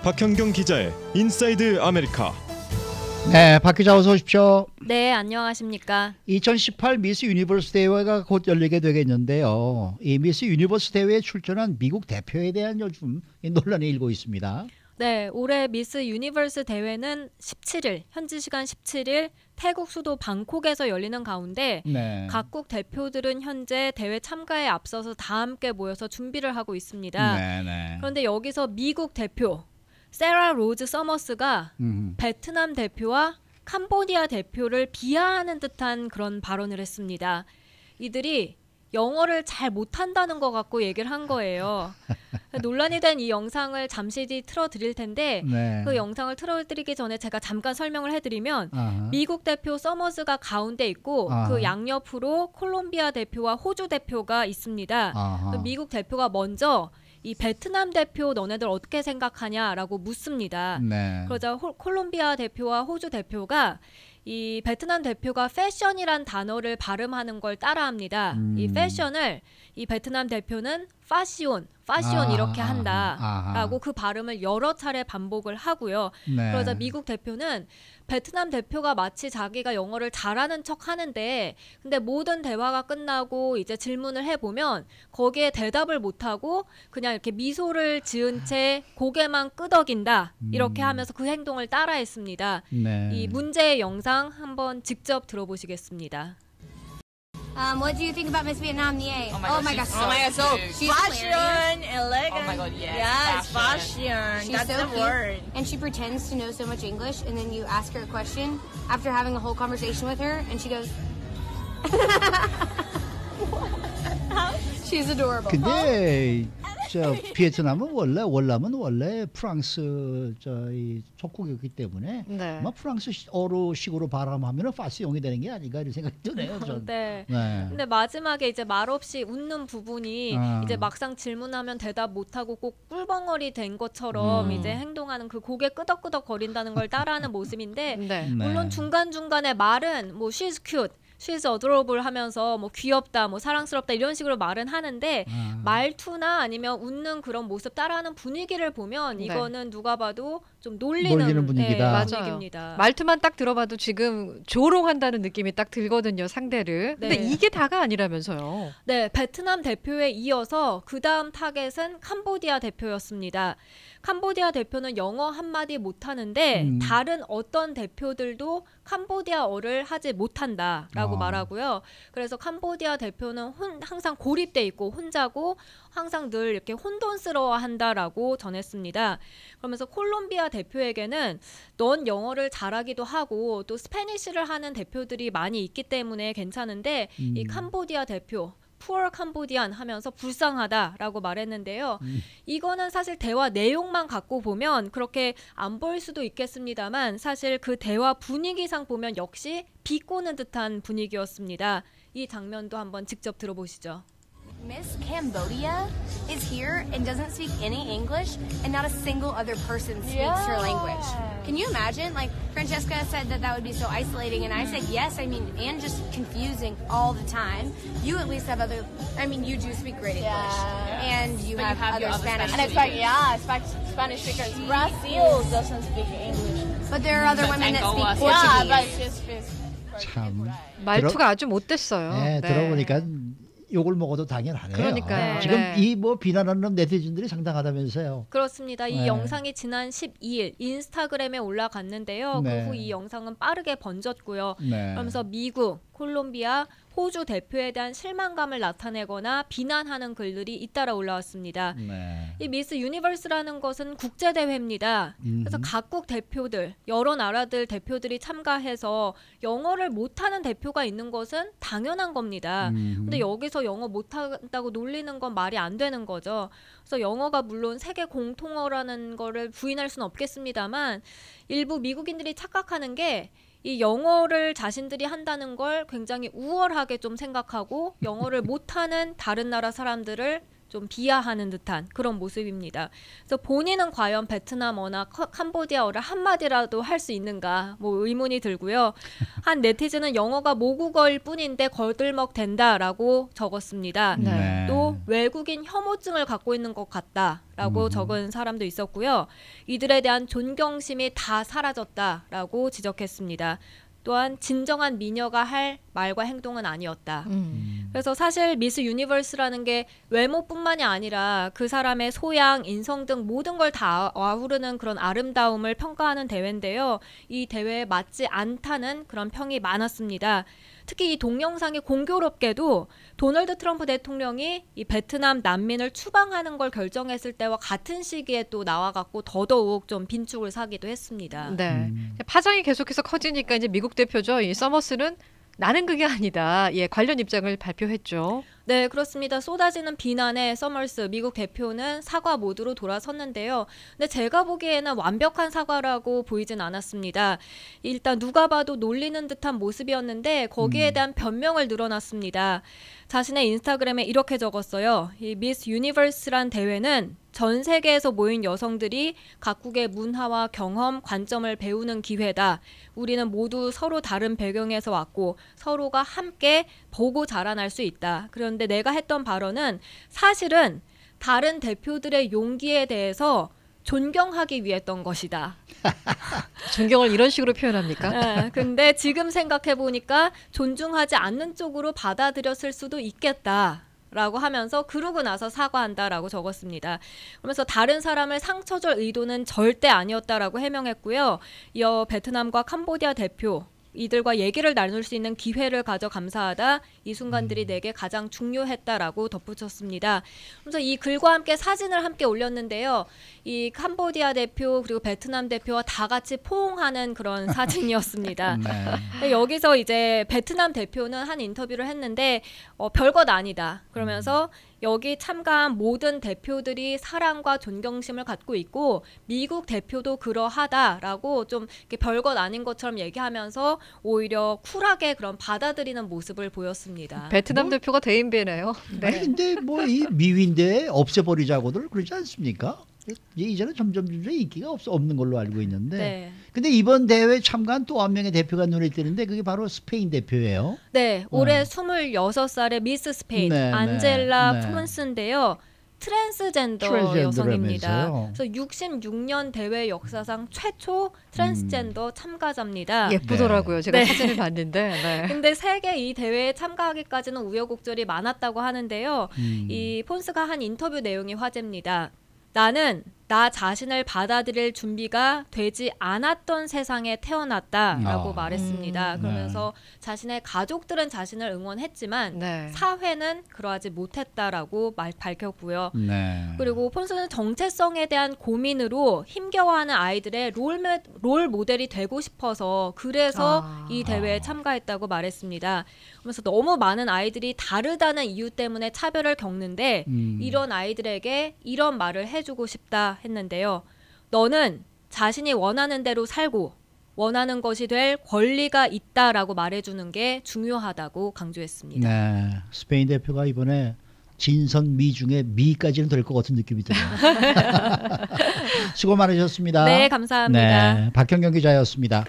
박현경 기자의 인사이드 아메리카. 네, 박 기자 어서 오십시오. 네, 안녕하십니까. 2018 미스 유니버스 대회가 곧 열리게 되겠는데요. 이 미스 유니버스 대회에 출전한 미국 대표에 대한 요즘 논란이 일고 있습니다. 네, 올해 미스 유니버스 대회는 17일, 현지 시간 17일 태국 수도 방콕에서 열리는 가운데 각국 대표들은 현재 대회 참가에 앞서서 다 함께 모여서 준비를 하고 있습니다. 그런데 여기서 미국 대표 세라 로즈 서머스가 베트남 대표와 캄보디아 대표를 비하하는 듯한 그런 발언을 했습니다. 이들이 영어를 잘 못한다는 것 같고 얘기를 한 거예요. 논란이 된 이 영상을 잠시 뒤 틀어드릴 텐데 그 영상을 틀어드리기 전에 제가 잠깐 설명을 해드리면 미국 대표 서머스가 가운데 있고 그 양옆으로 콜롬비아 대표와 호주 대표가 있습니다. 미국 대표가 먼저 이 베트남 대표 너네들 어떻게 생각하냐라고 묻습니다. 그러자 콜롬비아 대표와 호주 대표가 이 베트남 대표가 패션이란 단어를 발음하는 걸 따라합니다. 이 패션을 이 베트남 대표는 파시온 이렇게 한다라고 그 발음을 여러 차례 반복을 하고요. 그러자 미국 대표는 베트남 대표가 마치 자기가 영어를 잘하는 척 하는데 근데 모든 대화가 끝나고 이제 질문을 해보면 거기에 대답을 못하고 그냥 이렇게 미소를 지은 채 고개만 끄덕인다 이렇게 하면서 그 행동을 따라했습니다. 이 문제의 영상 한번 직접 들어보시겠습니다. What do you think about Miss Vietnam Nie? Oh my god, so she's fashion, elegant. Oh my god, yes, fashion. She's That's so the cute. word. And she pretends to know so much English, and then you ask her a question after having a whole conversation with her, and she goes, she's adorable. 근데 저 베트남은 월남은 원래 프랑스 저희 속국이었기 때문에 아마 프랑스어로식으로 발음하면 파시용이 되는 게 아닌가 이런 생각이 드네요. 근데 마지막에 이제 말없이 웃는 부분이 이제 막상 질문하면 대답 못하고 꼭 꿀벙어리 된 것처럼 이제 행동하는 그 고개 끄덕끄덕 거린다는 걸 따라하는 모습인데 물론 중간중간에 말은 뭐 she's cute, she's adorable 하면서 뭐 귀엽다, 뭐 사랑스럽다 이런 식으로 말은 하는데 말투나 아니면 웃는 그런 모습 따라하는 분위기를 보면 이거는 누가 봐도 좀 놀리는 분위기다. 분위기입니다. 말투만 딱 들어봐도 지금 조롱한다는 느낌이 딱 들거든요, 상대를. 근데 이게 다가 아니라면서요. 네, 베트남 대표에 이어서 그 다음 타겟은 캄보디아 대표였습니다. 캄보디아 대표는 영어 한마디 못하는데 다른 어떤 대표들도 캄보디아어를 하지 못한다라고 말하고요. 그래서 캄보디아 대표는 항상 고립돼 있고 혼자고 항상 늘 이렇게 혼돈스러워한다라고 전했습니다. 그러면서 콜롬비아 대표에게는 넌 영어를 잘하기도 하고 또 스페니쉬를 하는 대표들이 많이 있기 때문에 괜찮은데 이 캄보디아 대표 Poor Cambodian 하면서 불쌍하다라고 말했는데요. 이거는 사실 대화 내용만 갖고 보면 그렇게 안 보일 수도 있겠습니다만 사실 그 대화 분위기상 보면 역시 비꼬는 듯한 분위기였습니다. 이 장면도 한번 직접 들어보시죠. Miss Cambodia is here and doesn't speak any English, and not a single other person speaks her language. Can you imagine? Like, Francesca said that would be so isolating, and I said yes. I mean, and just confusing all the time. You at least have other, I mean, you do speak great English, and you have other Spanish. And Spanish speakers. Brazil doesn't speak English. But there are other women that speak Portuguese. But she speaks 참 말투가 아주 못됐어요. 네, 들어보니까 욕을 먹어도 당연하네요. 그러니까요. 지금 이 뭐 비난하는 네티즌들이 상당하다면서요. 그렇습니다. 이 영상이 지난 12일 인스타그램에 올라갔는데요. 그 후 이 영상은 빠르게 번졌고요. 그러면서 미국, 콜롬비아, 호주 대표에 대한 실망감을 나타내거나 비난하는 글들이 잇따라 올라왔습니다. 이 미스 유니버스라는 것은 국제대회입니다. 그래서 각국 대표들, 여러 나라들 대표들이 참가해서 영어를 못하는 대표가 있는 것은 당연한 겁니다. 근데 여기서 영어 못한다고 놀리는 건 말이 안 되는 거죠. 그래서 영어가 물론 세계 공통어라는 거를 부인할 수는 없겠습니다만 일부 미국인들이 착각하는 게 이 영어를 자신들이 한다는 걸 굉장히 우월하게 좀 생각하고 영어를 못하는 다른 나라 사람들을 좀 비하하는 듯한 그런 모습입니다. 그래서 본인은 과연 베트남어나 캄보디아어를 한마디라도 할 수 있는가 뭐 의문이 들고요. 한 네티즌은 영어가 모국어일 뿐인데 거들먹 된다라고 적었습니다. 네. 또 외국인 혐오증을 갖고 있는 것 같다라고 적은 사람도 있었고요. 이들에 대한 존경심이 다 사라졌다라고 지적했습니다. 또한 진정한 미녀가 할 말과 행동은 아니었다. 그래서 사실 미스 유니버스라는 게 외모뿐만이 아니라 그 사람의 소양, 인성 등 모든 걸 다 아우르는 그런 아름다움을 평가하는 대회인데요. 이 대회에 맞지 않다는 그런 평이 많았습니다. 특히 이 동영상이 공교롭게도 도널드 트럼프 대통령이 이 베트남 난민을 추방하는 걸 결정했을 때와 같은 시기에 또 나와갖고 더더욱 좀 빈축을 사기도 했습니다. 네, 파장이 계속해서 커지니까 이제 미국 대표죠. 이 서머스는 나는 그게 아니다. 예, 관련 입장을 발표했죠. 네, 그렇습니다. 쏟아지는 비난에 서머스 미국 대표는 사과 모드로 돌아섰는데요. 근데 제가 보기에는 완벽한 사과라고 보이진 않았습니다. 일단 누가 봐도 놀리는 듯한 모습이었는데 거기에 대한 변명을 늘어놨습니다. 자신의 인스타그램에 이렇게 적었어요. 이 미스 유니버스란 대회는 전 세계에서 모인 여성들이 각국의 문화와 경험, 관점을 배우는 기회다. 우리는 모두 서로 다른 배경에서 왔고 서로가 함께 보고 자라날 수 있다. 그런데 내가 했던 발언은 사실은 다른 대표들의 용기에 대해서 존경하기 위해 했던 것이다. 존경을 이런 식으로 표현합니까? 네, 근데 지금 생각해보니까 존중하지 않는 쪽으로 받아들였을 수도 있겠다. 라고 하면서 그러고 나서 사과한다라고 적었습니다. 그러면서 다른 사람을 상처 줄 의도는 절대 아니었다라고 해명했고요. 이어 베트남과 캄보디아 대표 이들과 얘기를 나눌 수 있는 기회를 가져 감사하다. 이 순간들이 내게 가장 중요했다라고 덧붙였습니다. 그래서 이 글과 함께 사진을 함께 올렸는데요. 이 캄보디아 대표 그리고 베트남 대표와 다 같이 포옹하는 그런 사진이었습니다. 네. 여기서 이제 베트남 대표는 한 인터뷰를 했는데 별것 아니다. 그러면서 여기 참가한 모든 대표들이 사랑과 존경심을 갖고 있고 미국 대표도 그러하다라고 좀 별것 아닌 것처럼 얘기하면서 오히려 쿨하게 그런 받아들이는 모습을 보였습니다. 베트남 대표가 대인배네요. 네. 아니 근데 뭐 이 미윈대 없애버리자고들 그러지 않습니까? 이제는 점점 인기가 없는 걸로 알고 있는데 네. 근데 이번 대회에 참가한 또 한 명의 대표가 눈에 띄는데 그게 바로 스페인 대표예요. 네. 올해 26살의 미스 스페인 안젤라 푸문스인데요. 트랜스젠더 여성입니다. 그래서 66년 대회 역사상 최초 트랜스젠더 참가자입니다. 예쁘더라고요. 제가 사진을 봤는데. 네. 근데 세계 이 대회에 참가하기까지는 우여곡절이 많았다고 하는데요. 이 폰스가 한 인터뷰 내용이 화제입니다. 나는 나 자신을 받아들일 준비가 되지 않았던 세상에 태어났다라고 말했습니다. 그러면서 자신의 가족들은 자신을 응원했지만 사회는 그러하지 못했다라고 밝혔고요. 그리고 폰스는 정체성에 대한 고민으로 힘겨워하는 아이들의 롤 모델이 되고 싶어서 그래서 이 대회에 참가했다고 말했습니다. 그러면서 너무 많은 아이들이 다르다는 이유 때문에 차별을 겪는데 이런 아이들에게 이런 말을 해주고 싶다 했는데요. 너는 자신이 원하는 대로 살고 원하는 것이 될 권리가 있다라고 말해주는 게 중요하다고 강조했습니다. 네, 스페인 대표가 이번에 진선 미 중에 미까지는 될 것 같은 느낌이 들어요. 수고 많으셨습니다. 네, 감사합니다. 네, 박현경 기자였습니다.